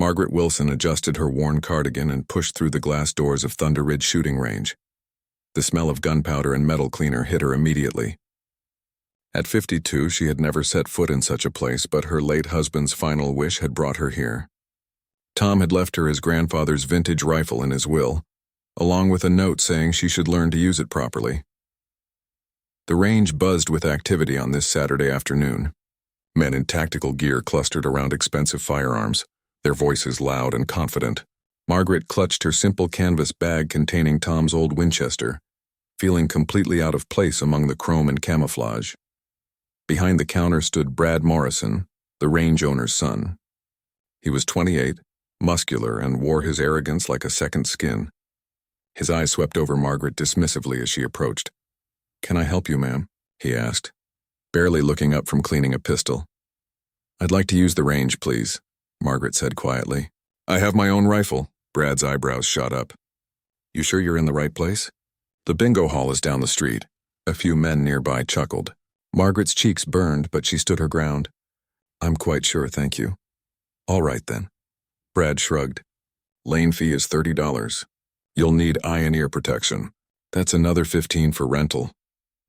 Margaret Wilson adjusted her worn cardigan and pushed through the glass doors of Thunder Ridge shooting range. The smell of gunpowder and metal cleaner hit her immediately. At 52, she had never set foot in such a place, but her late husband's final wish had brought her here. Tom had left her his grandfather's vintage rifle in his will, along with a note saying she should learn to use it properly. The range buzzed with activity on this Saturday afternoon. Men in tactical gear clustered around expensive firearms, their voices loud and confident. Margaret clutched her simple canvas bag containing Tom's old Winchester, feeling completely out of place among the chrome and camouflage. Behind the counter stood Brad Morrison, the range owner's son. He was 28, muscular, and wore his arrogance like a second skin. His eyes swept over Margaret dismissively as she approached. "Can I help you, ma'am?" he asked, barely looking up from cleaning a pistol. "I'd like to use the range, please," Margaret said quietly. "I have my own rifle." Brad's eyebrows shot up. "You sure you're in the right place?" "The bingo hall is down the street." A few men nearby chuckled. Margaret's cheeks burned, but she stood her ground. "I'm quite sure, thank you." "All right, then." Brad shrugged. "Lane fee is $30. You'll need eye and ear protection. That's another $15 for rental."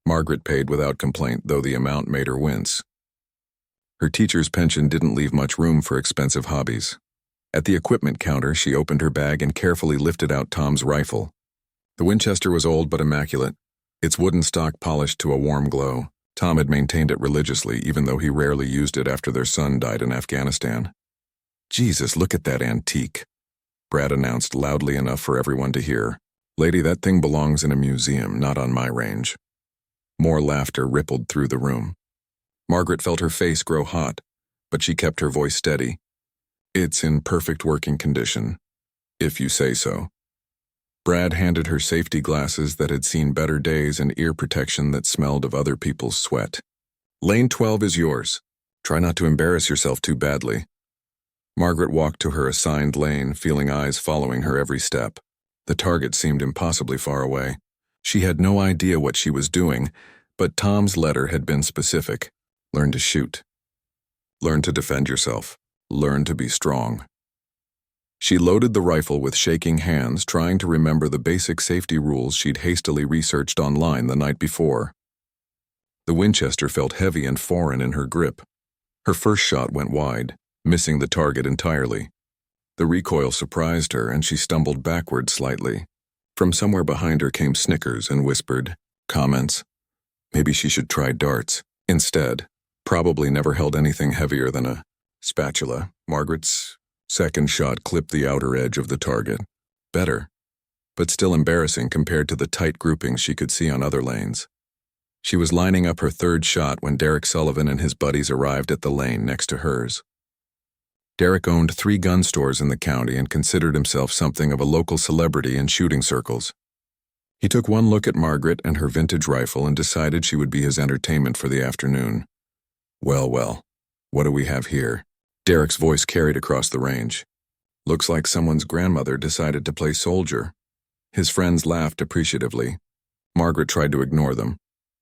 Margaret paid without complaint, though the amount made her wince. Her teacher's pension didn't leave much room for expensive hobbies. At the equipment counter, she opened her bag and carefully lifted out Tom's rifle. The Winchester was old but immaculate, its wooden stock polished to a warm glow. Tom had maintained it religiously, even though he rarely used it after their son died in Afghanistan. "Jesus, look at that antique," Brad announced loudly enough for everyone to hear. "Lady, that thing belongs in a museum, not on my range." More laughter rippled through the room. Margaret felt her face grow hot, but she kept her voice steady. "It's in perfect working condition, if you say so." Brad handed her safety glasses that had seen better days and ear protection that smelled of other people's sweat. "Lane 12 is yours. Try not to embarrass yourself too badly." Margaret walked to her assigned lane, feeling eyes following her every step. The target seemed impossibly far away. She had no idea what she was doing, but Tom's letter had been specific. Learn to shoot. Learn to defend yourself. Learn to be strong. She loaded the rifle with shaking hands, trying to remember the basic safety rules she'd hastily researched online the night before. The Winchester felt heavy and foreign in her grip. Her first shot went wide, missing the target entirely. The recoil surprised her, and she stumbled backward slightly. From somewhere behind her came snickers and whispered comments. Maybe she should try darts. Instead, probably never held anything heavier than a spatula. Margaret's second shot clipped the outer edge of the target. Better, but still embarrassing compared to the tight groupings she could see on other lanes. She was lining up her third shot when Derek Sullivan and his buddies arrived at the lane next to hers. Derek owned 3 gun stores in the county and considered himself something of a local celebrity in shooting circles. He took one look at Margaret and her vintage rifle and decided she would be his entertainment for the afternoon. Well, what do we have here?" Derek's voice carried across the range. "Looks like someone's grandmother decided to play soldier." His friends laughed appreciatively. Margaret tried to ignore them,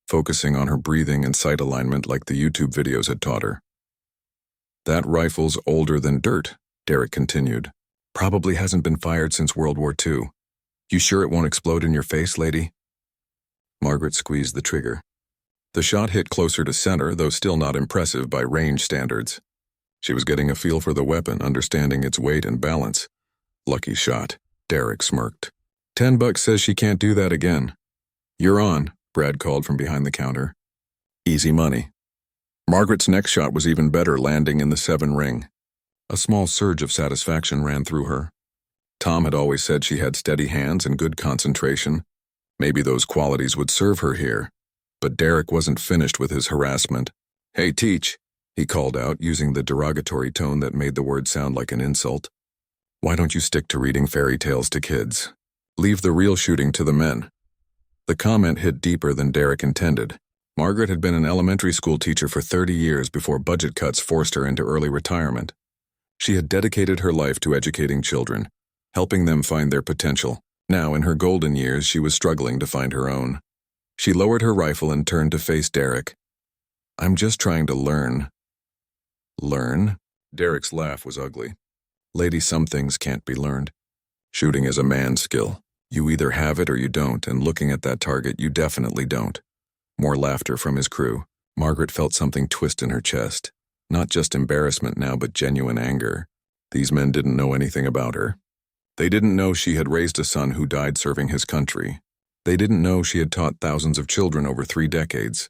focusing on her breathing and sight alignment like the YouTube videos had taught her. "That rifle's older than dirt," Derek continued. "Probably hasn't been fired since World War II. You sure it won't explode in your face, lady?" Margaret squeezed the trigger. The shot hit closer to center, though still not impressive by range standards. She was getting a feel for the weapon, understanding its weight and balance. "Lucky shot," Derek smirked. $10 says she can't do that again." "You're on," Brad called from behind the counter. "Easy money." Margaret's next shot was even better, landing in the 7 ring. A small surge of satisfaction ran through her. Tom had always said she had steady hands and good concentration. Maybe those qualities would serve her here. But Derek wasn't finished with his harassment. "Hey, Teach," he called out, using the derogatory tone that made the word sound like an insult. "Why don't you stick to reading fairy tales to kids? Leave the real shooting to the men." The comment hit deeper than Derek intended. Margaret had been an elementary school teacher for 30 years before budget cuts forced her into early retirement. She had dedicated her life to educating children, helping them find their potential. Now, in her golden years, she was struggling to find her own. She lowered her rifle and turned to face Derek. "I'm just trying to learn." "Learn?" Derek's laugh was ugly. Lady, some things can't be learned. Shooting is a man's skill. You either have it or you don't, and looking at that target, you definitely don't. More laughter from his crew. Margaret felt something twist in her chest. Not just embarrassment now, but genuine anger. These men didn't know anything about her. They didn't know she had raised a son who died serving his country. They didn't know she had taught thousands of children over 3 decades.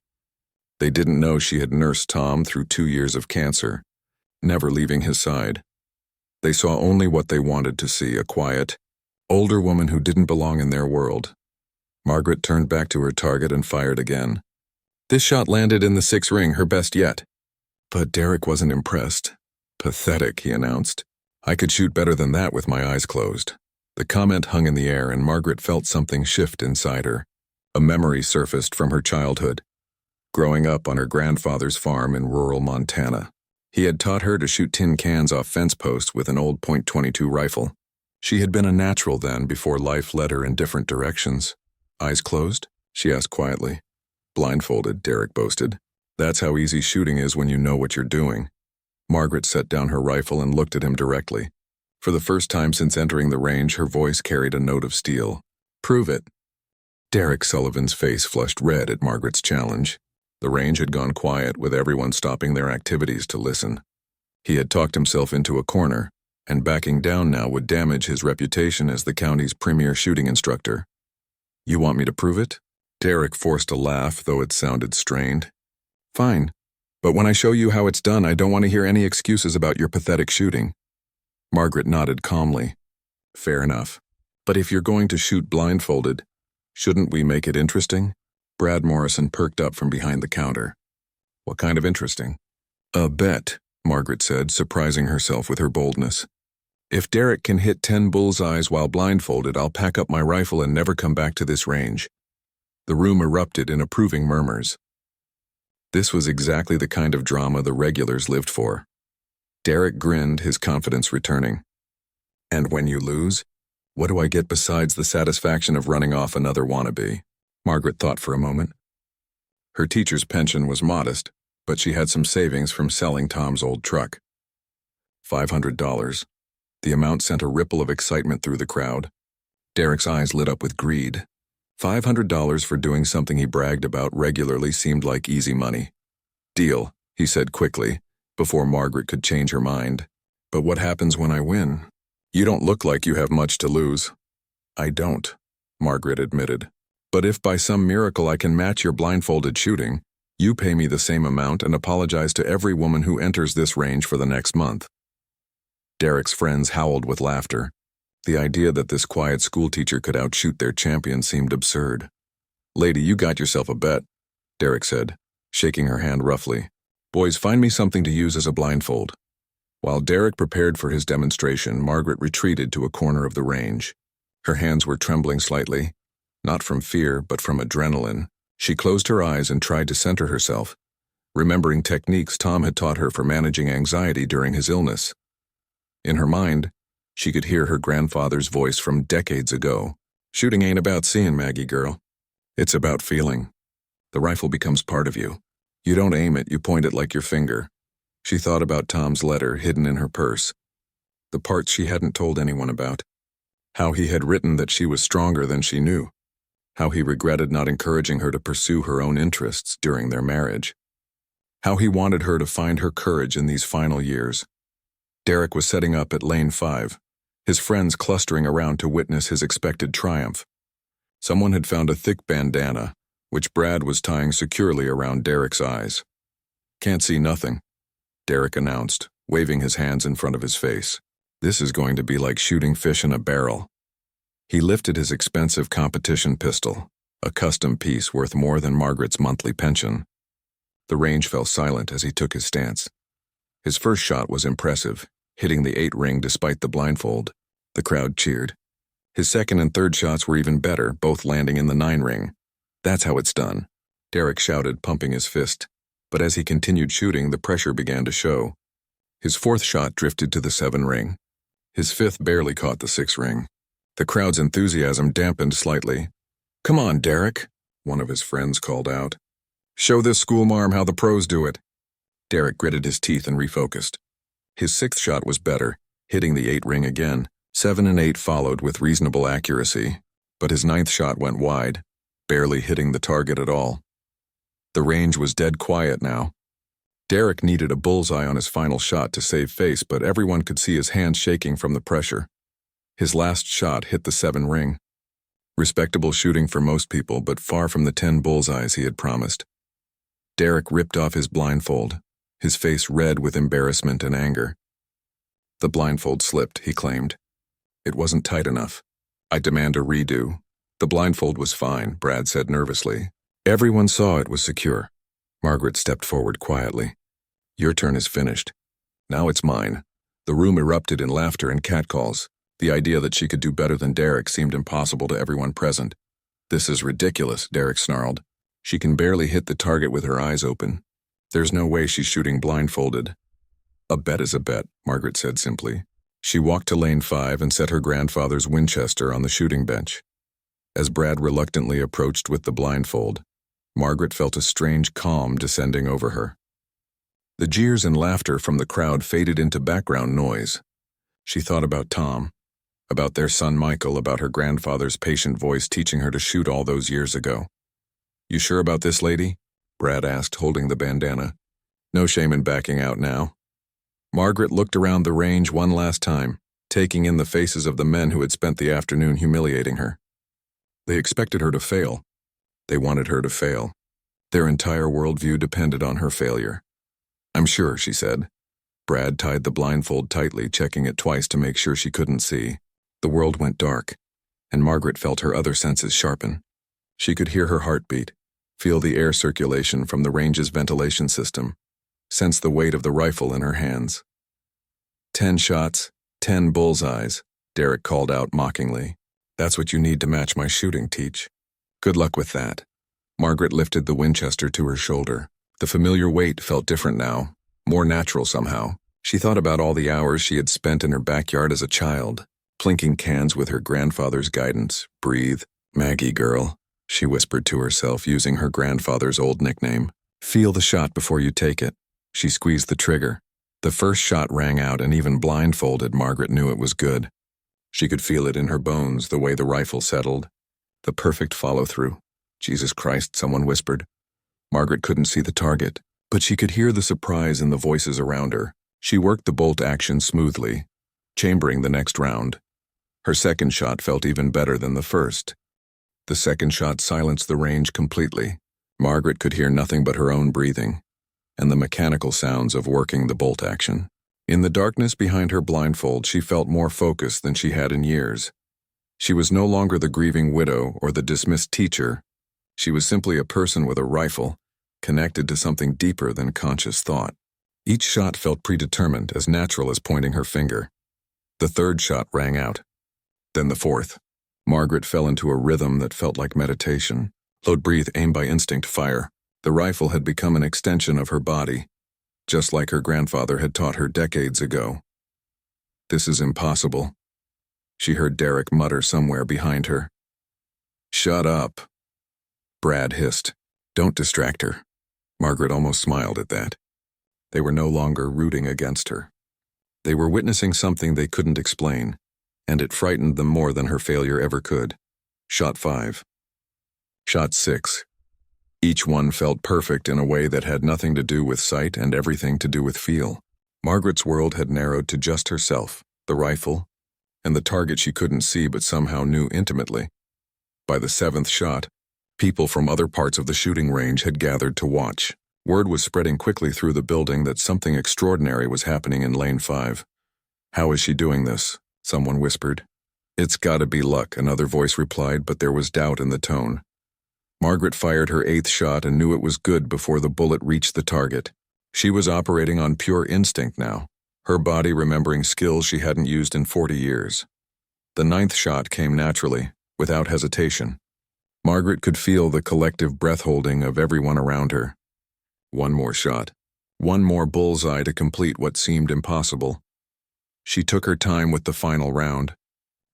They didn't know she had nursed Tom through 2 years of cancer, never leaving his side. They saw only what they wanted to see, a quiet, older woman who didn't belong in their world. Margaret turned back to her target and fired again. This shot landed in the 6th ring, her best yet. But Derek wasn't impressed. Pathetic, he announced. I could shoot better than that with my eyes closed. The comment hung in the air, and Margaret felt something shift inside her. A memory surfaced from her childhood. Growing up on her grandfather's farm in rural Montana. He had taught her to shoot tin cans off fence posts with an old .22 rifle. She had been a natural then, before life led her in different directions. Eyes closed? She asked quietly. Blindfolded, Derek boasted. That's how easy shooting is when you know what you're doing. Margaret set down her rifle and looked at him directly. For the first time since entering the range, her voice carried a note of steel. Prove it. Derek Sullivan's face flushed red at Margaret's challenge. The range had gone quiet, with everyone stopping their activities to listen. He had talked himself into a corner, and backing down now would damage his reputation as the county's premier shooting instructor. You want me to prove it? Derek forced a laugh, though it sounded strained. Fine. But when I show you how it's done, I don't want to hear any excuses about your pathetic shooting. Margaret nodded calmly. Fair enough. But if you're going to shoot blindfolded, shouldn't we make it interesting? Brad Morrison perked up from behind the counter. What kind of interesting? A bet, Margaret said, surprising herself with her boldness. If Derek can hit 10 bullseyes while blindfolded, I'll pack up my rifle and never come back to this range. The room erupted in approving murmurs. This was exactly the kind of drama the regulars lived for. Derek grinned, his confidence returning. And when you lose, what do I get besides the satisfaction of running off another wannabe? Margaret thought for a moment. Her teacher's pension was modest, but she had some savings from selling Tom's old truck. $500. The amount sent a ripple of excitement through the crowd. Derek's eyes lit up with greed. $500 for doing something he bragged about regularly seemed like easy money. Deal, he said quickly, before Margaret could change her mind. But what happens when I win? You don't look like you have much to lose. I don't, Margaret admitted. But if by some miracle I can match your blindfolded shooting, you pay me the same amount and apologize to every woman who enters this range for the next month. Derek's friends howled with laughter. The idea that this quiet schoolteacher could outshoot their champion seemed absurd. Lady, you got yourself a bet, Derek said, shaking her hand roughly. Boys, find me something to use as a blindfold. While Derek prepared for his demonstration, Margaret retreated to a corner of the range. Her hands were trembling slightly, not from fear, but from adrenaline. She closed her eyes and tried to center herself, remembering techniques Tom had taught her for managing anxiety during his illness. In her mind, she could hear her grandfather's voice from decades ago. Shooting ain't about seeing, Maggie girl. It's about feeling. The rifle becomes part of you. You don't aim it, you point it like your finger. She thought about Tom's letter hidden in her purse. The parts she hadn't told anyone about. How he had written that she was stronger than she knew. How he regretted not encouraging her to pursue her own interests during their marriage. How he wanted her to find her courage in these final years. Derek was setting up at lane 5, his friends clustering around to witness his expected triumph. Someone had found a thick bandana, which Brad was tying securely around Derek's eyes. Can't see nothing, Derek announced, waving his hands in front of his face. This is going to be like shooting fish in a barrel. He lifted his expensive competition pistol, a custom piece worth more than Margaret's monthly pension. The range fell silent as he took his stance. His first shot was impressive, hitting the 8 ring despite the blindfold. The crowd cheered. His second and third shots were even better, both landing in the 9 ring. That's how it's done, Derek shouted, pumping his fist. But as he continued shooting, the pressure began to show. His fourth shot drifted to the 7 ring. His fifth barely caught the 6 ring. The crowd's enthusiasm dampened slightly. Come on, Derek, one of his friends called out. Show this schoolmarm how the pros do it. Derek gritted his teeth and refocused. His 6th shot was better, hitting the 8 ring again. 7 and 8 followed with reasonable accuracy, but his 9th shot went wide, barely hitting the target at all. The range was dead quiet now. Derek needed a bullseye on his final shot to save face, but everyone could see his hands shaking from the pressure. His last shot hit the 7 ring. Respectable shooting for most people, but far from the 10 bullseyes he had promised. Derek ripped off his blindfold, his face red with embarrassment and anger. The blindfold slipped, he claimed. It wasn't tight enough. I demand a redo. The blindfold was fine, Brad said nervously. Everyone saw it was secure. Margaret stepped forward quietly. Your turn is finished. Now it's mine. The room erupted in laughter and catcalls. The idea that she could do better than Derek seemed impossible to everyone present. This is ridiculous, Derek snarled. She can barely hit the target with her eyes open. There's no way she's shooting blindfolded. A bet is a bet, Margaret said simply. She walked to lane 5 and set her grandfather's Winchester on the shooting bench. As Brad reluctantly approached with the blindfold, Margaret felt a strange calm descending over her. The jeers and laughter from the crowd faded into background noise. She thought about Tom, about their son Michael, about her grandfather's patient voice teaching her to shoot all those years ago. You sure about this, lady? Brad asked, holding the bandana. No shame in backing out now. Margaret looked around the range one last time, taking in the faces of the men who had spent the afternoon humiliating her. They expected her to fail. They wanted her to fail. Their entire worldview depended on her failure. I'm sure, she said. Brad tied the blindfold tightly, checking it twice to make sure she couldn't see. The world went dark, and Margaret felt her other senses sharpen. She could hear her heartbeat, feel the air circulation from the range's ventilation system, sense the weight of the rifle in her hands. 10 shots, 10 bullseyes, Derek called out mockingly. That's what you need to match my shooting, Teach. Good luck with that. Margaret lifted the Winchester to her shoulder. The familiar weight felt different now, more natural somehow. She thought about all the hours she had spent in her backyard as a child, plinking cans with her grandfather's guidance. Breathe, Maggie girl, she whispered to herself, using her grandfather's old nickname. Feel the shot before you take it. She squeezed the trigger. The first shot rang out, and even blindfolded, Margaret knew it was good. She could feel it in her bones, the way the rifle settled. The perfect follow-through. Jesus Christ, someone whispered. Margaret couldn't see the target, but she could hear the surprise in the voices around her. She worked the bolt action smoothly, chambering the next round. Her second shot felt even better than the first. The second shot silenced the range completely. Margaret could hear nothing but her own breathing and the mechanical sounds of working the bolt action. In the darkness behind her blindfold, she felt more focused than she had in years. She was no longer the grieving widow or the dismissed teacher. She was simply a person with a rifle, connected to something deeper than conscious thought. Each shot felt predetermined, as natural as pointing her finger. The third shot rang out. Then the fourth. Margaret fell into a rhythm that felt like meditation. Load, breathe, aim by instinct, fire. The rifle had become an extension of her body, just like her grandfather had taught her decades ago. This is impossible. She heard Derek mutter somewhere behind her. Shut up. Brad hissed. Don't distract her. Margaret almost smiled at that. They were no longer rooting against her. They were witnessing something they couldn't explain, and it frightened them more than her failure ever could. Shot 5. Shot 6. Each one felt perfect in a way that had nothing to do with sight and everything to do with feel. Margaret's world had narrowed to just herself, the rifle, and the target she couldn't see but somehow knew intimately. By the 7th shot, people from other parts of the shooting range had gathered to watch. Word was spreading quickly through the building that something extraordinary was happening in lane 5. How is she doing this? Someone whispered. It's gotta be luck, another voice replied, but there was doubt in the tone. Margaret fired her 8th shot and knew it was good before the bullet reached the target. She was operating on pure instinct now, her body remembering skills she hadn't used in 40 years. The 9th shot came naturally, without hesitation. Margaret could feel the collective breath-holding of everyone around her. One more shot. One more bullseye to complete what seemed impossible. She took her time with the final round.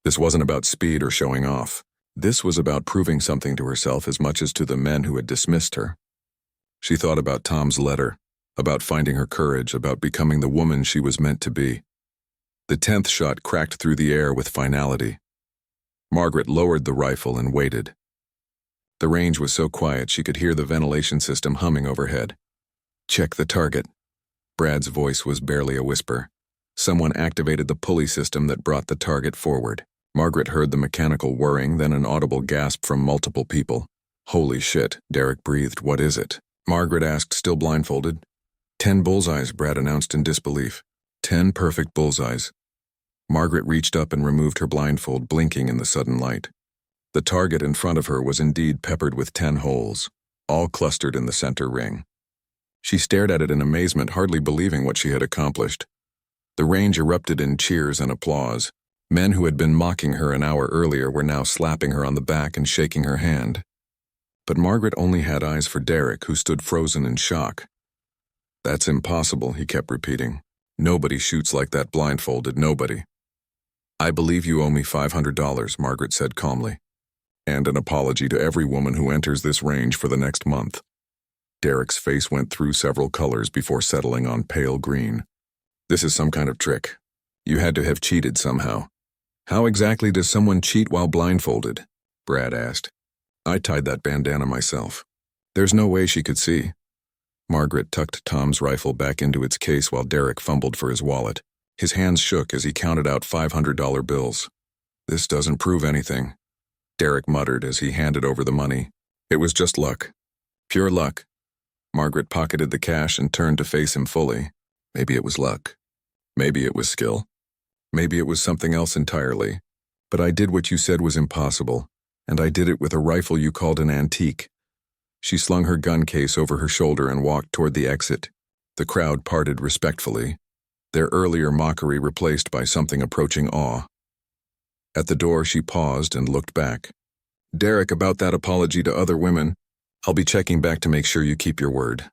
This wasn't about speed or showing off. This was about proving something to herself as much as to the men who had dismissed her. She thought about Tom's letter, about finding her courage, about becoming the woman she was meant to be. The 10th shot cracked through the air with finality. Margaret lowered the rifle and waited. The range was so quiet she could hear the ventilation system humming overhead. "Check the target." Brad's voice was barely a whisper. Someone activated the pulley system that brought the target forward. Margaret heard the mechanical whirring, then an audible gasp from multiple people. "Holy shit," Derek breathed. "What is it?" Margaret asked, still blindfolded. 10 bullseyes, Brad announced in disbelief. 10 perfect bullseyes. Margaret reached up and removed her blindfold, blinking in the sudden light. The target in front of her was indeed peppered with 10 holes, all clustered in the center ring. She stared at it in amazement, hardly believing what she had accomplished. The range erupted in cheers and applause. Men who had been mocking her an hour earlier were now slapping her on the back and shaking her hand. But Margaret only had eyes for Derek, who stood frozen in shock. "That's impossible," he kept repeating. "Nobody shoots like that blindfolded, nobody." "I believe you owe me $500, Margaret said calmly. "And an apology to every woman who enters this range for the next month." Derek's face went through several colors before settling on pale green. "This is some kind of trick. You had to have cheated somehow." "How exactly does someone cheat while blindfolded?" Brad asked. "I tied that bandana myself. There's no way she could see." Margaret tucked Tom's rifle back into its case while Derek fumbled for his wallet. His hands shook as he counted out $500 bills. "This doesn't prove anything," Derek muttered as he handed over the money. "It was just luck. Pure luck." Margaret pocketed the cash and turned to face him fully. "Maybe it was luck. Maybe it was skill. Maybe it was something else entirely. But I did what you said was impossible, and I did it with a rifle you called an antique." She slung her gun case over her shoulder and walked toward the exit. The crowd parted respectfully, their earlier mockery replaced by something approaching awe. At the door, she paused and looked back. "Derek, about that apology to other women, I'll be checking back to make sure you keep your word."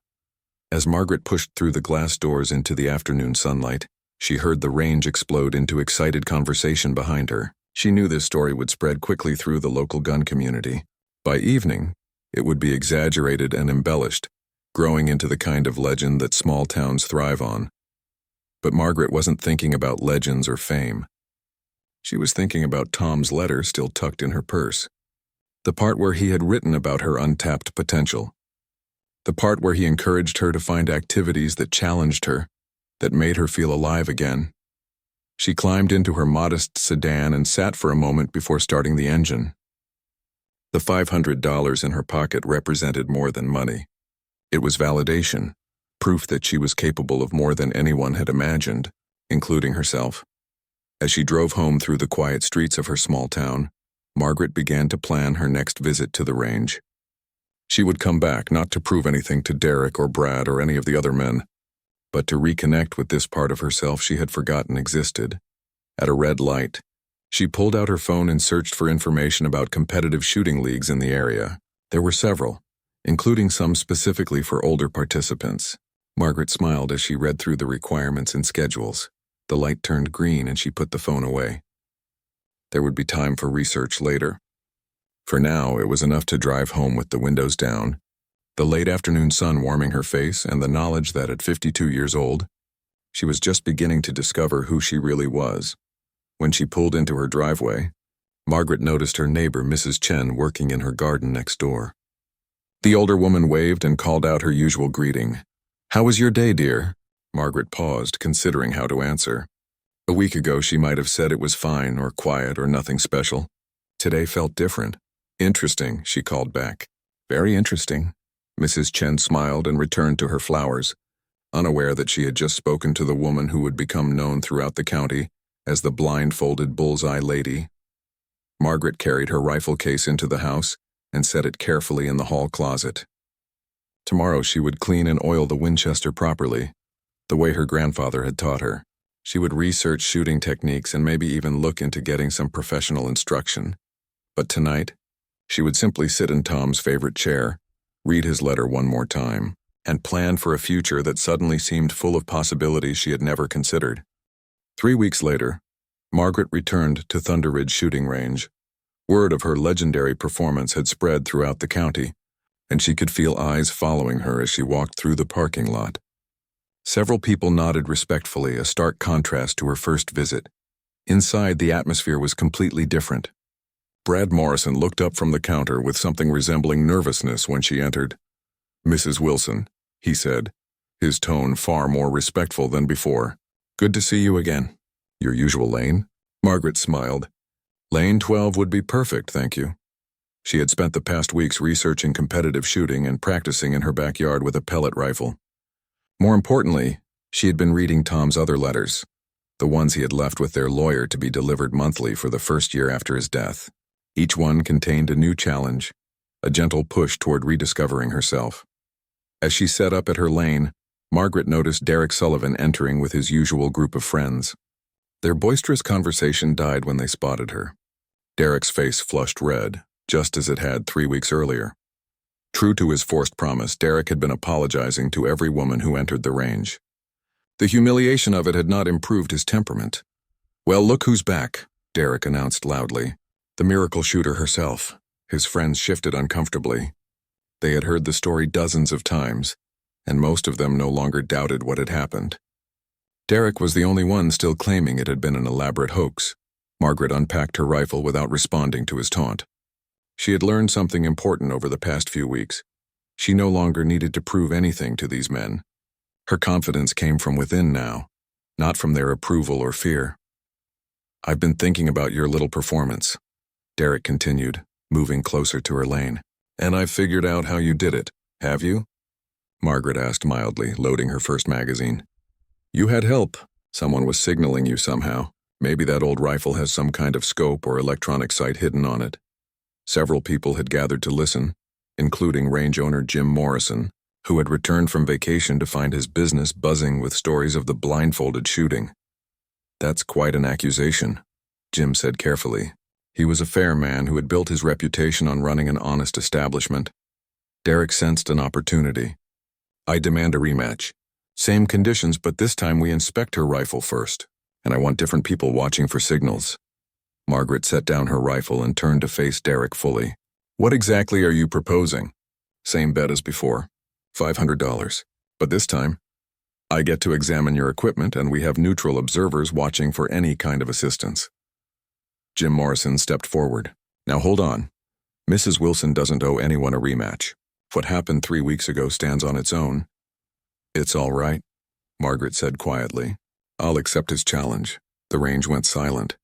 As Margaret pushed through the glass doors into the afternoon sunlight, she heard the range explode into excited conversation behind her. She knew this story would spread quickly through the local gun community. By evening, it would be exaggerated and embellished, growing into the kind of legend that small towns thrive on. But Margaret wasn't thinking about legends or fame. She was thinking about Tom's letter still tucked in her purse. The part where he had written about her untapped potential. The part where he encouraged her to find activities that challenged her, that made her feel alive again. She climbed into her modest sedan and sat for a moment before starting the engine. The $500 in her pocket represented more than money. It was validation, proof that she was capable of more than anyone had imagined, including herself. As she drove home through the quiet streets of her small town, Margaret began to plan her next visit to the range. She would come back not to prove anything to Derek or Brad or any of the other men, but to reconnect with this part of herself she had forgotten existed. At a red light, she pulled out her phone and searched for information about competitive shooting leagues in the area. There were several, including some specifically for older participants. Margaret smiled as she read through the requirements and schedules. The light turned green and she put the phone away. There would be time for research later. For now, it was enough to drive home with the windows down, the late afternoon sun warming her face, and the knowledge that at 52 years old, she was just beginning to discover who she really was. When she pulled into her driveway, Margaret noticed her neighbor, Mrs. Chen, working in her garden next door. The older woman waved and called out her usual greeting. "How was your day, dear?" Margaret paused, considering how to answer. A week ago, she might have said it was fine or quiet or nothing special. Today felt different. "Interesting," she called back. "Very interesting." Mrs. Chen smiled and returned to her flowers, unaware that she had just spoken to the woman who would become known throughout the county as the blindfolded Bullseye lady. Margaret carried her rifle case into the house and set it carefully in the hall closet. Tomorrow she would clean and oil the Winchester properly, the way her grandfather had taught her. She would research shooting techniques and maybe even look into getting some professional instruction. But tonight, she would simply sit in Tom's favorite chair, read his letter one more time, and plan for a future that suddenly seemed full of possibilities she had never considered. 3 weeks later, Margaret returned to Thunder Ridge Shooting Range. Word of her legendary performance had spread throughout the county, and she could feel eyes following her as she walked through the parking lot. Several people nodded respectfully, a stark contrast to her first visit. Inside, the atmosphere was completely different. Brad Morrison looked up from the counter with something resembling nervousness when she entered. "Mrs. Wilson," he said, his tone far more respectful than before. "Good to see you again." "Your usual lane?" Margaret smiled. "Lane 12 would be perfect, thank you." She had spent the past weeks researching competitive shooting and practicing in her backyard with a pellet rifle. More importantly, she had been reading Tom's other letters, the ones he had left with their lawyer to be delivered monthly for the first year after his death. Each one contained a new challenge, a gentle push toward rediscovering herself. As she set up at her lane, Margaret noticed Derek Sullivan entering with his usual group of friends. Their boisterous conversation died when they spotted her. Derek's face flushed red, just as it had 3 weeks earlier. True to his forced promise, Derek had been apologizing to every woman who entered the range. The humiliation of it had not improved his temperament. "Well, look who's back," Derek announced loudly. The miracle shooter herself. His friends shifted uncomfortably. They had heard the story dozens of times, and most of them no longer doubted what had happened. Derek was the only one still claiming it had been an elaborate hoax. Margaret unpacked her rifle without responding to his taunt. She had learned something important over the past few weeks. She no longer needed to prove anything to these men. Her confidence came from within now, not from their approval or fear. "I've been thinking about your little performance," Derek continued, moving closer to her lane. "And I've figured out how you did it, have you?" Margaret asked mildly, loading her first magazine. "You had help. Someone was signaling you somehow. Maybe that old rifle has some kind of scope or electronic sight hidden on it." Several people had gathered to listen, including range owner Jim Morrison, who had returned from vacation to find his business buzzing with stories of the Blindfolded shooting. "That's quite an accusation," Jim said carefully. He was a fair man who had built his reputation on running an honest establishment. Derek sensed an opportunity. "I demand a rematch. Same conditions, but this time we inspect her rifle first, and I want different people watching for signals." Margaret set down her rifle and turned to face Derek fully. "What exactly are you proposing?" "Same bet as before. $500. But this time, I get to examine your equipment and we have neutral observers watching for any kind of assistance." Jim Morrison stepped forward. "Now hold on. Mrs. Wilson doesn't owe anyone a rematch. What happened 3 weeks ago stands on its own." "It's all right," Margaret said quietly. "I'll accept his challenge." The range went silent.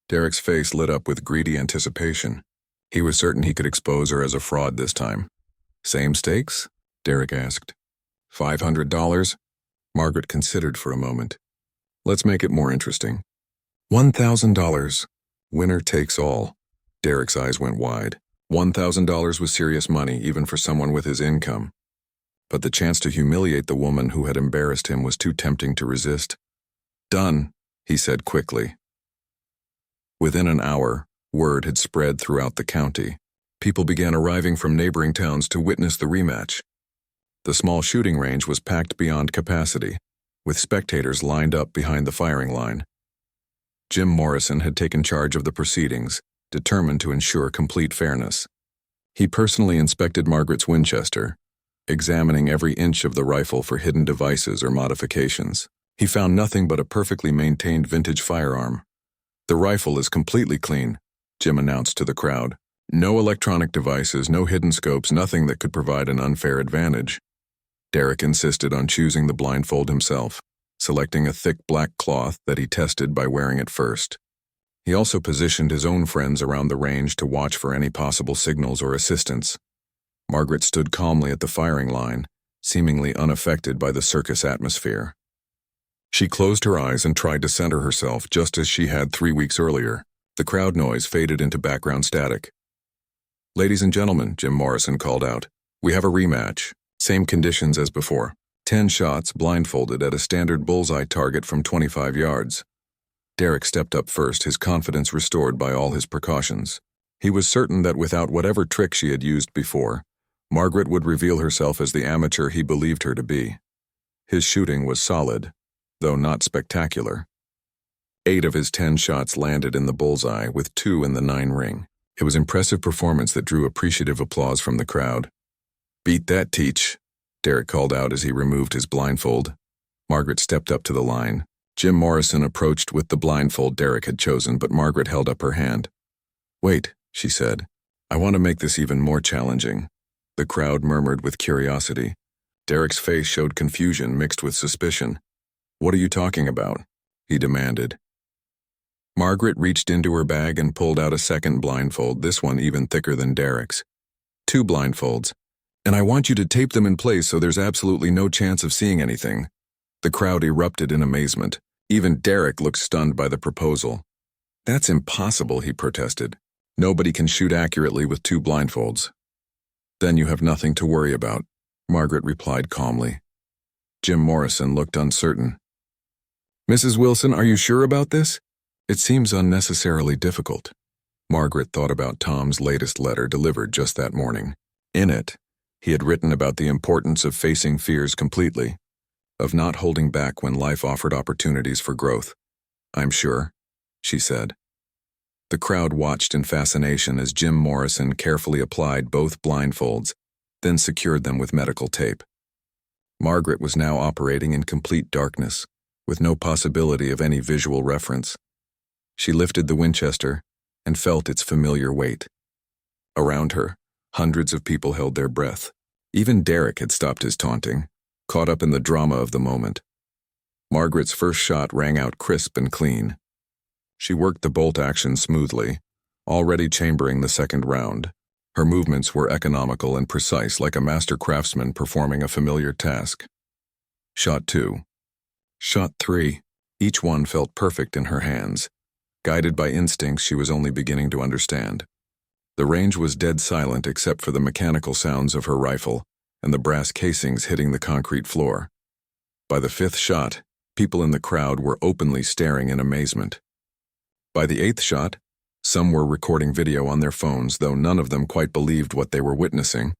Derek's face lit up with greedy anticipation. He was certain he could expose her as a fraud this time. "Same stakes?" Derek asked. $500? Margaret considered for a moment. "Let's make it more interesting." $1,000. Winner takes all. Derek's eyes went wide. $1,000 was serious money, even for someone with his income. But the chance to humiliate the woman who had embarrassed him was too tempting to resist. "Done," he said quickly. Within an hour, word had spread throughout the county. People began arriving from neighboring towns to witness the rematch. The small shooting range was packed beyond capacity, with spectators lined up behind the firing line. Jim Morrison had taken charge of the proceedings, determined to ensure complete fairness. He personally inspected Margaret's Winchester, examining every inch of the rifle for hidden devices or modifications. He found nothing but a perfectly maintained vintage firearm. "The rifle is completely clean," Jim announced to the crowd. "No electronic devices, no hidden scopes, nothing that could provide an unfair advantage." Derek insisted on choosing the blindfold himself, selecting a thick black cloth that he tested by wearing it first. He also positioned his own friends around the range to watch for any possible signals or assistance. Margaret stood calmly at the firing line, seemingly unaffected by the circus atmosphere. She closed her eyes and tried to center herself just as she had 3 weeks earlier. The crowd noise faded into background static. "Ladies and gentlemen," Jim Morrison called out, "we have a rematch. Same conditions as before. 10 shots blindfolded at a standard bullseye target from 25 yards. Derek stepped up first, his confidence restored by all his precautions. He was certain that without whatever trick she had used before, Margaret would reveal herself as the amateur he believed her to be. His shooting was solid, though not spectacular. 8 of his 10 shots landed in the bullseye, with 2 in the 9 ring. It was impressive performance that drew appreciative applause from the crowd. "Beat that, Teach," Derek called out as he removed his blindfold. Margaret stepped up to the line. Jim Morrison approached with the blindfold Derek had chosen, but Margaret held up her hand. "Wait," she said. "I want to make this even more challenging." The crowd murmured with curiosity. Derek's face showed confusion mixed with suspicion. "What are you talking about?" he demanded. Margaret reached into her bag and pulled out a second blindfold, this one even thicker than Derek's. "Two blindfolds. And I want you to tape them in place so there's absolutely no chance of seeing anything." The crowd erupted in amazement. Even Derek looked stunned by the proposal. "That's impossible," he protested. "Nobody can shoot accurately with two blindfolds." "Then you have nothing to worry about," Margaret replied calmly. Jim Morrison looked uncertain. "Mrs. Wilson, are you sure about this? It seems unnecessarily difficult." Margaret thought about Tom's latest letter delivered just that morning. In it, he had written about the importance of facing fears completely, of not holding back when life offered opportunities for growth. "I'm sure," she said. The crowd watched in fascination as Jim Morrison carefully applied both blindfolds, then secured them with medical tape. Margaret was now operating in complete darkness, with no possibility of any visual reference. She lifted the Winchester and felt its familiar weight. Around her, hundreds of people held their breath. Even Derek had stopped his taunting, caught up in the drama of the moment. Margaret's first shot rang out crisp and clean. She worked the bolt action smoothly, already chambering the second round. Her movements were economical and precise, like a master craftsman performing a familiar task. Shot 2. Shot 3. Each one felt perfect in her hands. Guided by instincts she was only beginning to understand. The range was dead silent except for the mechanical sounds of her rifle and the brass casings hitting the concrete floor. By the fifth shot, people in the crowd were openly staring in amazement. By the eighth shot, some were recording video on their phones, though none of them quite believed what they were witnessing.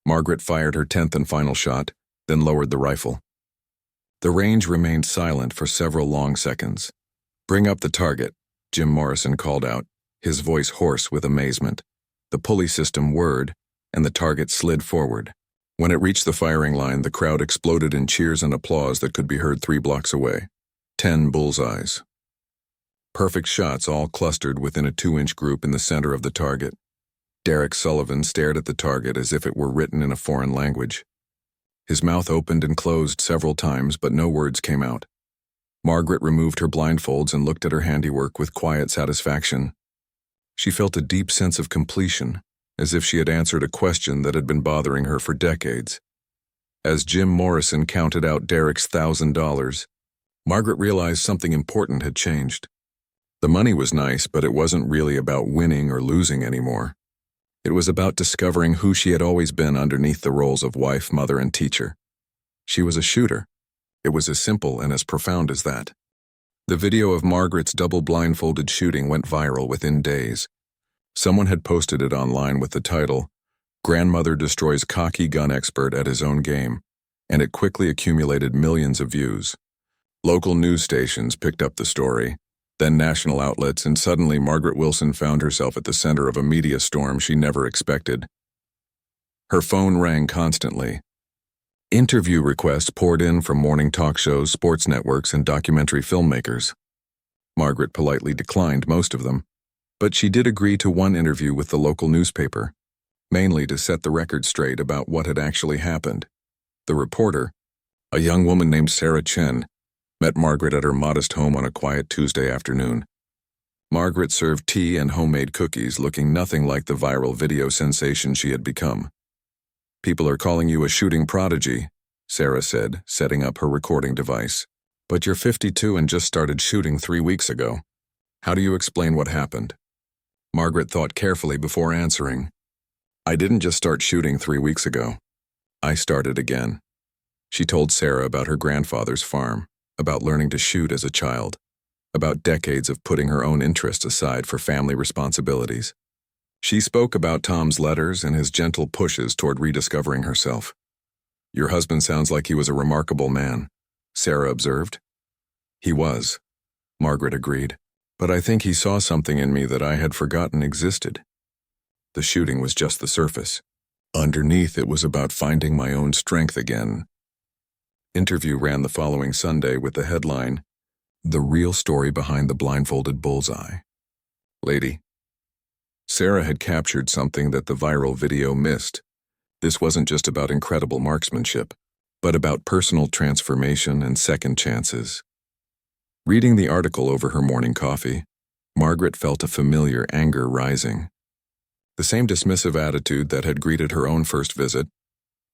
Margaret fired her 10th and final shot, then lowered the rifle. The range remained silent for several long seconds. "Bring up the target," Jim Morrison called out, his voice hoarse with amazement. The pulley system whirred, and the target slid forward. When it reached the firing line, the crowd exploded in cheers and applause that could be heard 3 blocks away. 10 bullseyes. Perfect shots all clustered within a 2-inch group in the center of the target. Derek Sullivan stared at the target as if it were written in a foreign language. His mouth opened and closed several times, but no words came out. Margaret removed her blindfolds and looked at her handiwork with quiet satisfaction. She felt a deep sense of completion, as if she had answered a question that had been bothering her for decades. As Jim Morrison counted out Derek's $1,000, Margaret realized something important had changed. The money was nice, but it wasn't really about winning or losing anymore. It was about discovering who she had always been underneath the roles of wife, mother, and teacher. She was a shooter. It was as simple and as profound as that. The video of Margaret's double blindfolded shooting went viral within days. Someone had posted it online with the title, "Grandmother Destroys Cocky Gun Expert at His Own Game," and it quickly accumulated millions of views. Local news stations picked up the story, then national outlets, and suddenly Margaret Wilson found herself at the center of a media storm she never expected. Her phone rang constantly. Interview requests poured in from morning talk shows, sports networks, and documentary filmmakers. Margaret politely declined most of them, but she did agree to one interview with the local newspaper, mainly to set the record straight about what had actually happened. The reporter, a young woman named Sarah Chen, met Margaret at her modest home on a quiet Tuesday afternoon. Margaret served tea and homemade cookies, looking nothing like the viral video sensation she had become. "People are calling you a shooting prodigy," Sarah said, setting up her recording device. "But you're 52 and just started shooting 3 weeks ago. How do you explain what happened?" Margaret thought carefully before answering. "I didn't just start shooting 3 weeks ago. I started again." She told Sarah about her grandfather's farm, about learning to shoot as a child, about decades of putting her own interests aside for family responsibilities. She spoke about Tom's letters and his gentle pushes toward rediscovering herself. "Your husband sounds like he was a remarkable man," Sarah observed. "He was," Margaret agreed, "but I think he saw something in me that I had forgotten existed." The shooting was just the surface. Underneath, it was about finding my own strength again. interview ran the following Sunday with the headline, "The Real Story Behind the Blindfolded Bullseye." Lady. Sarah had captured something that the viral video missed. This wasn't just about incredible marksmanship, but about personal transformation and second chances. Reading the article over her morning coffee, Margaret felt a familiar anger rising. The same dismissive attitude that had greeted her own first visit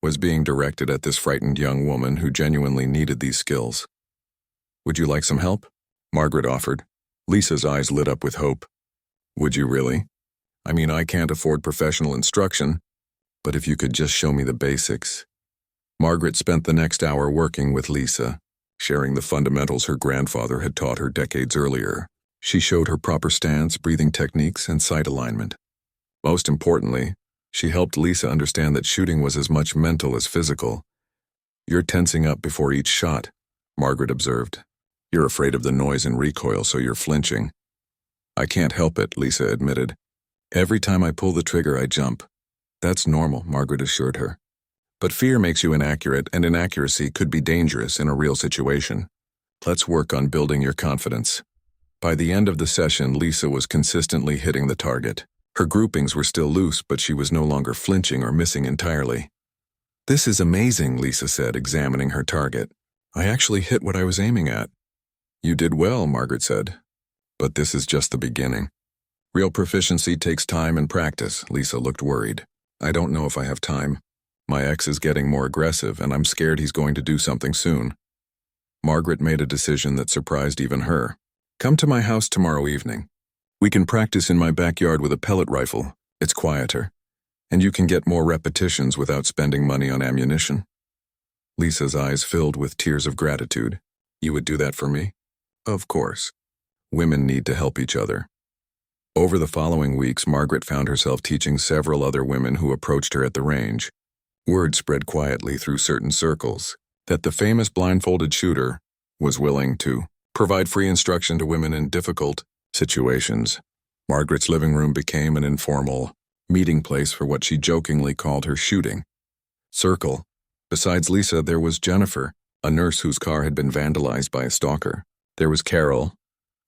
was being directed at this frightened young woman who genuinely needed these skills. "Would you like some help?" Margaret offered. Lisa's eyes lit up with hope. "Would you really? I mean, I can't afford professional instruction, but if you could just show me the basics." Margaret spent the next hour working with Lisa, sharing the fundamentals her grandfather had taught her decades earlier. She showed her proper stance, breathing techniques, and sight alignment. Most importantly, she helped Lisa understand that shooting was as much mental as physical. "You're tensing up before each shot," Margaret observed. "You're afraid of the noise and recoil, so you're flinching." "I can't help it," Lisa admitted. "Every time I pull the trigger, I jump." "That's normal," Margaret assured her. "But fear makes you inaccurate, and inaccuracy could be dangerous in a real situation. Let's work on building your confidence." By the end of the session, Lisa was consistently hitting the target. Her groupings were still loose, but she was no longer flinching or missing entirely. "This is amazing," Lisa said, examining her target. "I actually hit what I was aiming at." "You did well," Margaret said. "But this is just the beginning. Real proficiency takes time and practice." Lisa looked worried. "I don't know if I have time. My ex is getting more aggressive, and I'm scared he's going to do something soon." Margaret made a decision that surprised even her. "Come to my house tomorrow evening. We can practice in my backyard with a pellet rifle. It's quieter, and you can get more repetitions without spending money on ammunition." Lisa's eyes filled with tears of gratitude. "You would do that for me?" "Of course. Women need to help each other." Over the following weeks, Margaret found herself teaching several other women who approached her at the range. Word spread quietly through certain circles that the famous blindfolded shooter was willing to provide free instruction to women in difficult situations. Margaret's living room became an informal meeting place for what she jokingly called her shooting circle. Besides Lisa, there was Jennifer, a nurse whose car had been vandalized by a stalker. There was Carol,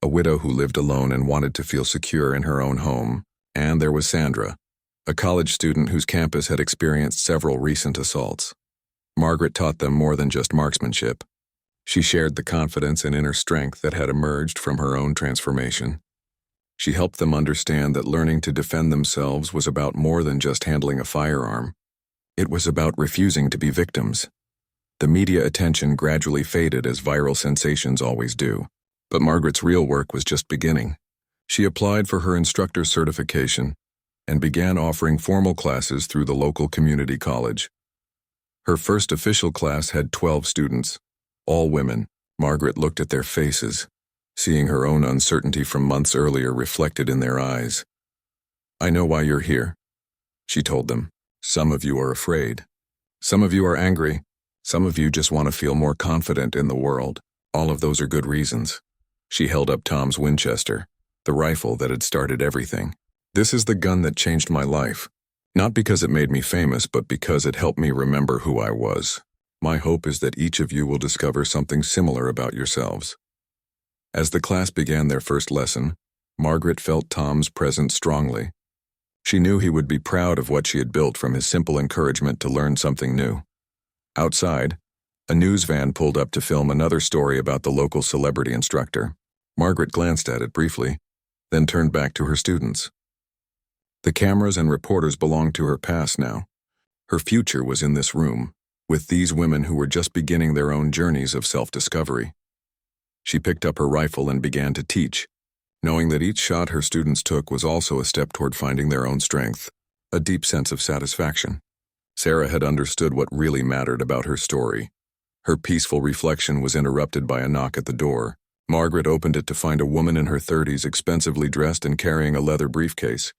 a widow who lived alone and wanted to feel secure in her own home. And there was Sandra, a college student whose campus had experienced several recent assaults. Margaret taught them more than just marksmanship. She shared the confidence and inner strength that had emerged from her own transformation. She helped them understand that learning to defend themselves was about more than just handling a firearm. It was about refusing to be victims. The media attention gradually faded, as viral sensations always do. But Margaret's real work was just beginning. She applied for her instructor certification and began offering formal classes through the local community college. Her first official class had 12 students, all women. Margaret looked at their faces, seeing her own uncertainty from months earlier reflected in their eyes. "I know why you're here," she told them. "Some of you are afraid. Some of you are angry. Some of you just want to feel more confident in the world. All of those are good reasons." She held up Tom's Winchester, the rifle that had started everything. "This is the gun that changed my life. Not because it made me famous, but because it helped me remember who I was. My hope is that each of you will discover something similar about yourselves." As the class began their first lesson, Margaret felt Tom's presence strongly. She knew he would be proud of what she had built from his simple encouragement to learn something new. Outside, a news van pulled up to film another story about the local celebrity instructor. Margaret glanced at it briefly, then turned back to her students. The cameras and reporters belonged to her past now. Her future was in this room, with these women who were just beginning their own journeys of self-discovery. She picked up her rifle and began to teach, knowing that each shot her students took was also a step toward finding their own strength, a deep sense of satisfaction. Sarah had understood what really mattered about her story. Her peaceful reflection was interrupted by a knock at the door. Margaret opened it to find a woman in her 30s, expensively dressed and carrying a leather briefcase.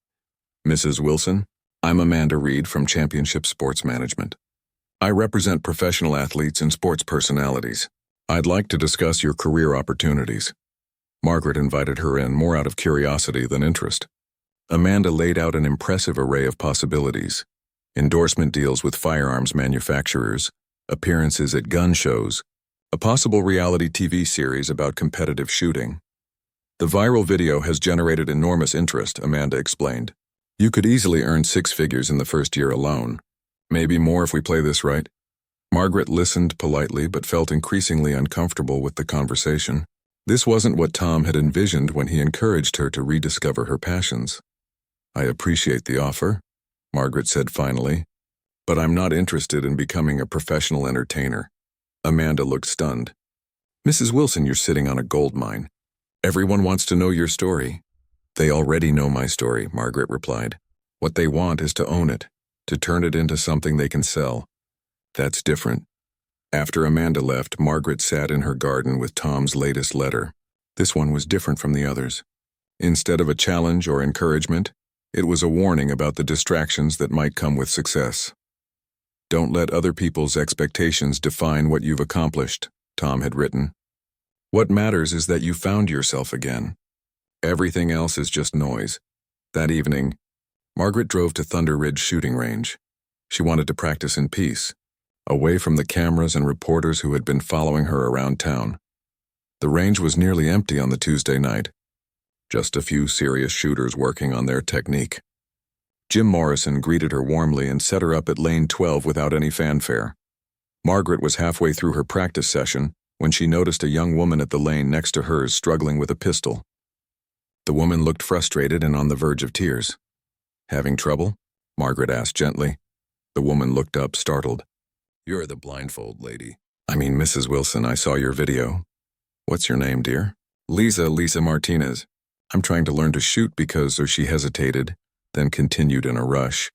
"Mrs. Wilson, I'm Amanda Reed from Championship Sports Management. I represent professional athletes and sports personalities. I'd like to discuss your career opportunities." Margaret invited her in more out of curiosity than interest. Amanda laid out an impressive array of possibilities: endorsement deals with firearms manufacturers, appearances at gun shows, a possible reality TV series about competitive shooting. The viral video has generated enormous interest, Amanda explained. You could easily earn 6 figures in the first year alone. Maybe more if we play this right. Margaret listened politely but felt increasingly uncomfortable with the conversation. This wasn't what Tom had envisioned when he encouraged her to rediscover her passions. I appreciate the offer, Margaret said finally, but I'm not interested in becoming a professional entertainer. Amanda looked stunned. Mrs. Wilson, you're sitting on a gold mine. Everyone wants to know your story. They already know my story, Margaret replied. What they want is to own it, to turn it into something they can sell. That's different. After Amanda left, Margaret sat in her garden with Tom's latest letter. This one was different from the others. Instead of a challenge or encouragement, it was a warning about the distractions that might come with success. Don't let other people's expectations define what you've accomplished, Tom had written. What matters is that you found yourself again. Everything else is just noise. That evening, Margaret drove to Thunder Ridge shooting range. She wanted to practice in peace, away from the cameras and reporters who had been following her around town. The range was nearly empty on the Tuesday night. Just a few serious shooters working on their technique. Jim Morrison greeted her warmly and set her up at lane 12 without any fanfare. Margaret was halfway through her practice session when she noticed a young woman at the lane next to hers struggling with a pistol. The woman looked frustrated and on the verge of tears. Having trouble? Margaret asked gently. The woman looked up, startled. You're the blindfold lady. I mean, Mrs. Wilson, I saw your video. What's your name, dear? Lisa Martinez. I'm trying to learn to shoot because, or she hesitated, then continued in a rush.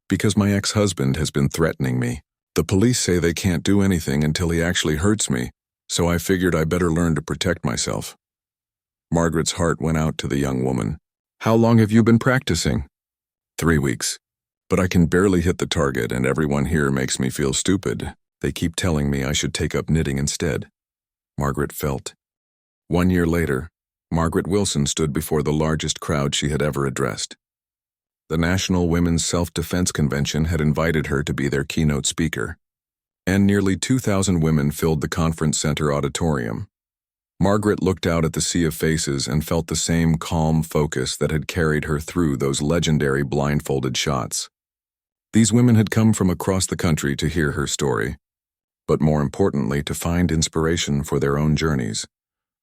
Because my ex-husband has been threatening me. The police say they can't do anything until he actually hurts me, so I figured I better learn to protect myself. Margaret's heart went out to the young woman. How long have you been practicing? 3 weeks. But I can barely hit the target and everyone here makes me feel stupid. They keep telling me I should take up knitting instead. Margaret felt. 1 year later, Margaret Wilson stood before the largest crowd she had ever addressed. The National Women's Self-Defense Convention had invited her to be their keynote speaker, and nearly 2,000 women filled the conference center auditorium. Margaret looked out at the sea of faces and felt the same calm focus that had carried her through those legendary blindfolded shots. These women had come from across the country to hear her story, but more importantly, to find inspiration for their own journeys.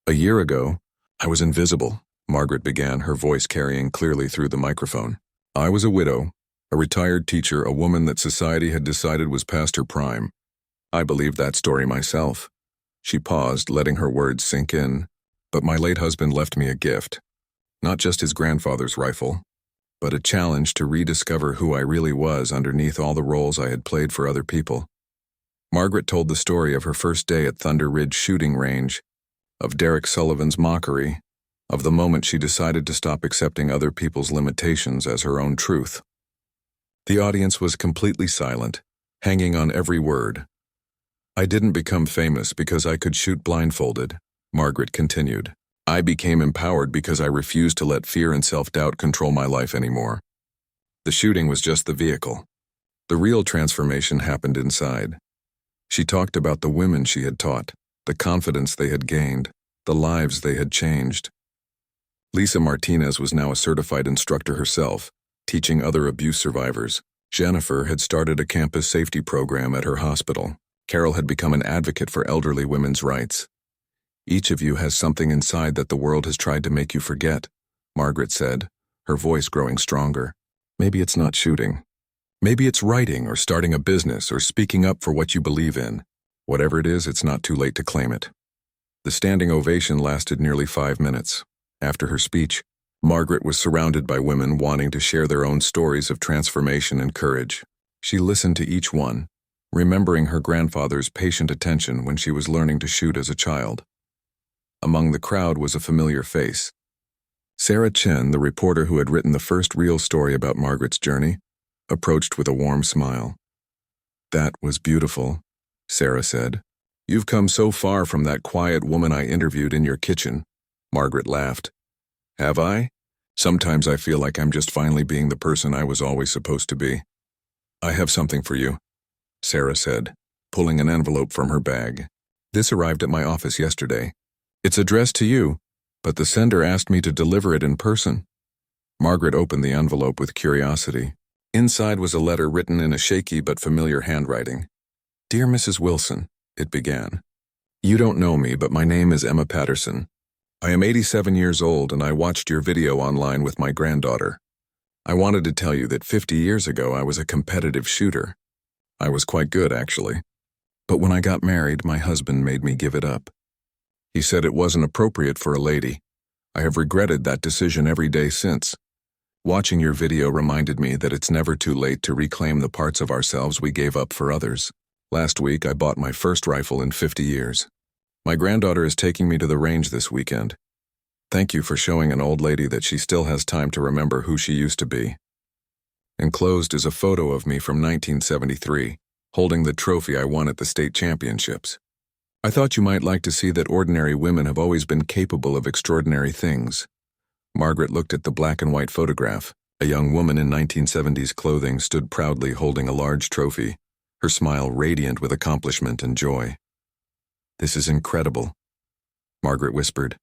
A year ago, I was invisible, Margaret began, her voice carrying clearly through the microphone. I was a widow, a retired teacher, a woman that society had decided was past her prime. I believed that story myself. She paused, letting her words sink in. But my late husband left me a gift. Not just his grandfather's rifle, but a challenge to rediscover who I really was underneath all the roles I had played for other people. Margaret told the story of her first day at Thunder Ridge shooting range, of Derek Sullivan's mockery, of the moment she decided to stop accepting other people's limitations as her own truth. The audience was completely silent, hanging on every word. I didn't become famous because I could shoot blindfolded, Margaret continued. I became empowered because I refused to let fear and self-doubt control my life anymore. The shooting was just the vehicle. The real transformation happened inside. She talked about the women she had taught, the confidence they had gained, the lives they had changed. Lisa Martinez was now a certified instructor herself, teaching other abuse survivors. Jennifer had started a campus safety program at her hospital. Carol had become an advocate for elderly women's rights. Each of you has something inside that the world has tried to make you forget, Margaret said, her voice growing stronger. Maybe it's not shooting. Maybe it's writing or starting a business or speaking up for what you believe in. Whatever it is, it's not too late to claim it. The standing ovation lasted nearly 5 minutes. After her speech, Margaret was surrounded by women wanting to share their own stories of transformation and courage. She listened to each one, remembering her grandfather's patient attention when she was learning to shoot as a child. Among the crowd was a familiar face. Sarah Chen, the reporter who had written the first real story about Margaret's journey, approached with a warm smile. That was beautiful, Sarah said. You've come so far from that quiet woman I interviewed in your kitchen. Margaret laughed. Have I? Sometimes I feel like I'm just finally being the person I was always supposed to be. I have something for you, Sarah said. pulling an envelope from her bag. "This arrived at my office yesterday. It's addressed to you, but the sender asked me to deliver it in person." Margaret opened the envelope with curiosity. Inside was a letter written in a shaky but familiar handwriting. "Dear Mrs. Wilson," it began. "You don't know me, but my name is Emma Patterson. I am 87 years old and I watched your video online with my granddaughter. I wanted to tell you that 50 years ago I was a competitive shooter. I was quite good, actually. But when I got married, my husband made me give it up. He said it wasn't appropriate for a lady. I have regretted that decision every day since. Watching your video reminded me that it's never too late to reclaim the parts of ourselves we gave up for others. Last week, I bought my first rifle in 50 years. My granddaughter is taking me to the range this weekend. Thank you for showing an old lady that she still has time to remember who she used to be." Enclosed is a photo of me from 1973, holding the trophy I won at the state championships. I thought you might like to see that ordinary women have always been capable of extraordinary things. Margaret looked at the black and white photograph. A young woman in 1970s clothing stood proudly holding a large trophy, her smile radiant with accomplishment and joy. "This is incredible," Margaret whispered.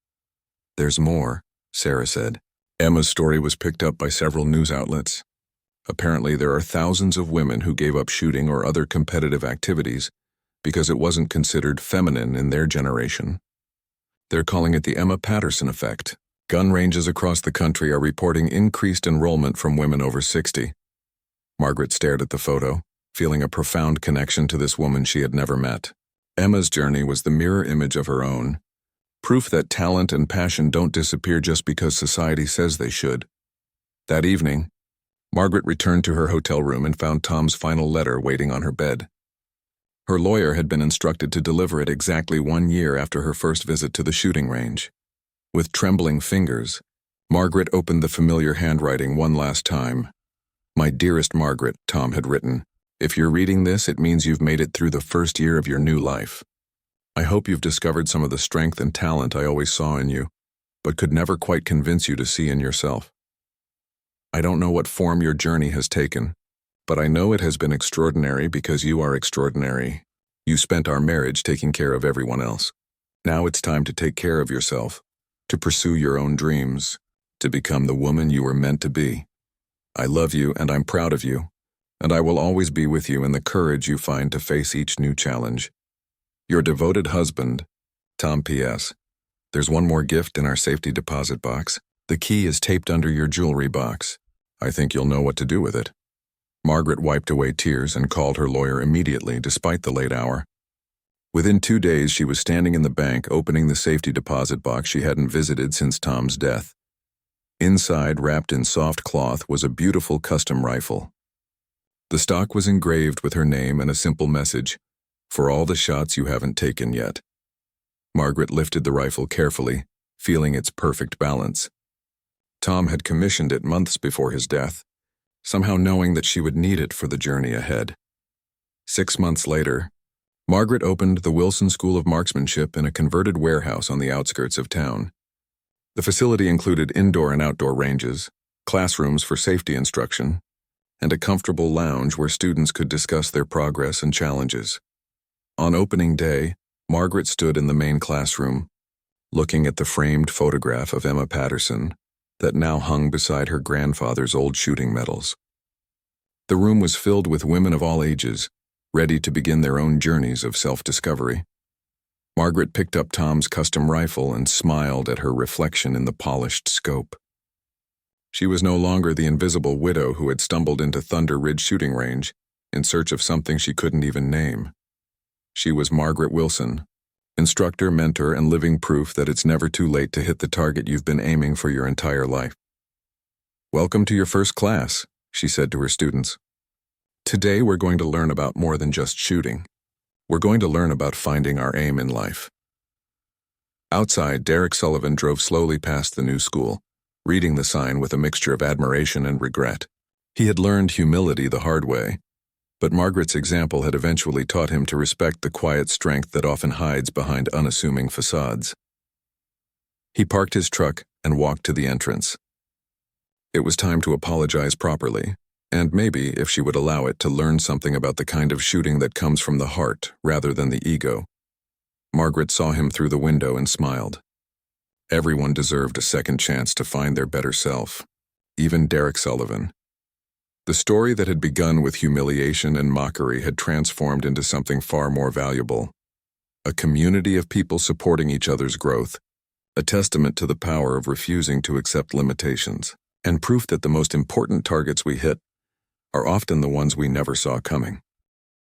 "There's more," Sarah said. Emma's story was picked up by several news outlets. Apparently, there are thousands of women who gave up shooting or other competitive activities because it wasn't considered feminine in their generation. They're calling it the Emma Patterson effect. Gun ranges across the country are reporting increased enrollment from women over 60. Margaret stared at the photo, feeling a profound connection to this woman she had never met. Emma's journey was the mirror image of her own, proof that talent and passion don't disappear just because society says they should. That evening, Margaret returned to her hotel room and found Tom's final letter waiting on her bed. Her lawyer had been instructed to deliver it exactly 1 year after her first visit to the shooting range. With trembling fingers, Margaret opened the familiar handwriting one last time. "My dearest Margaret," Tom had written, "if you're reading this, it means you've made it through the first year of your new life. I hope you've discovered some of the strength and talent I always saw in you, but could never quite convince you to see in yourself. I don't know what form your journey has taken, but I know it has been extraordinary because you are extraordinary. You spent our marriage taking care of everyone else. Now it's time to take care of yourself, to pursue your own dreams, to become the woman you were meant to be. I love you and I'm proud of you, and I will always be with you in the courage you find to face each new challenge. Your devoted husband, Tom. P.S. There's one more gift in our safety deposit box. The key is taped under your jewelry box. I think you'll know what to do with it." Margaret wiped away tears and called her lawyer immediately, despite the late hour. Within 2 days, she was standing in the bank opening the safety deposit box she hadn't visited since Tom's death. Inside, wrapped in soft cloth, was a beautiful custom rifle. The stock was engraved with her name and a simple message, "For all the shots you haven't taken yet." Margaret lifted the rifle carefully, feeling its perfect balance. Tom had commissioned it months before his death, somehow knowing that she would need it for the journey ahead. 6 months later, Margaret opened the Wilson School of Marksmanship in a converted warehouse on the outskirts of town. The facility included indoor and outdoor ranges, classrooms for safety instruction, and a comfortable lounge where students could discuss their progress and challenges. On opening day, Margaret stood in the main classroom, looking at the framed photograph of Emma Patterson that now hung beside her grandfather's old shooting medals. The room was filled with women of all ages, ready to begin their own journeys of self-discovery. Margaret picked up Tom's custom rifle and smiled at her reflection in the polished scope. She was no longer the invisible widow who had stumbled into Thunder Ridge shooting range in search of something she couldn't even name. She was Margaret Wilson, instructor, mentor, and living proof that it's never too late to hit the target you've been aiming for your entire life. "Welcome to your first class," she said to her students. "Today we're going to learn about more than just shooting. We're going to learn about finding our aim in life." Outside, Derek Sullivan drove slowly past the new school, reading the sign with a mixture of admiration and regret. He had learned humility the hard way, but Margaret's example had eventually taught him to respect the quiet strength that often hides behind unassuming facades. He parked his truck and walked to the entrance. It was time to apologize properly, And maybe, if she would allow it, to learn something about the kind of shooting that comes from the heart rather than the ego. Margaret saw him through the window and smiled. Everyone deserved a second chance to find their better self, even Derek Sullivan. The story that had begun with humiliation and mockery had transformed into something far more valuable. A community of people supporting each other's growth, a testament to the power of refusing to accept limitations, and proof that the most important targets we hit are often the ones we never saw coming.